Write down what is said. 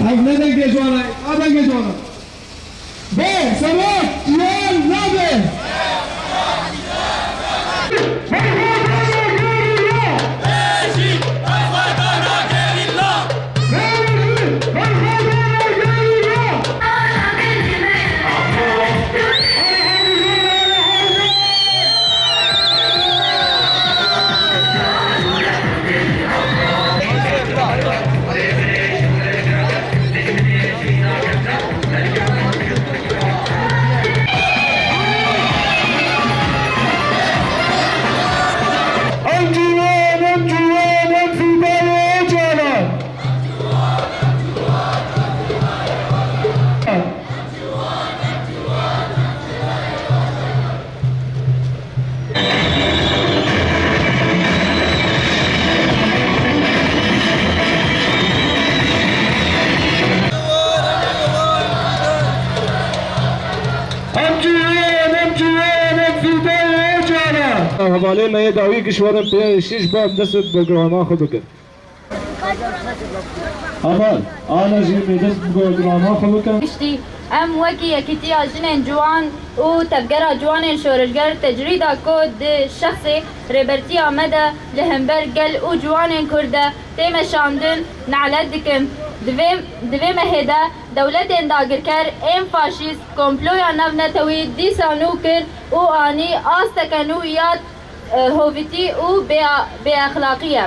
از ندنگ جوانه آدنگ جوانه به سبب جوان نده حواله ما داوی کشورم پی 6 بار دست برنامه خود بکن. اول آن جی می دست برنامه خود بکن. اشتی ام وکی کتی آجن جوان او تبگر جوان شورشگر تجرید کود شخصی ربرتی آمده لهمبر گل او جوان کرده تیم شاندن نعلت دکم دوی مهده دولت انداگر کر این فاشیست کمپلویا نو نتوی دیسانو کر او آنی آستکنو یاد هویتی او به اخلاقیه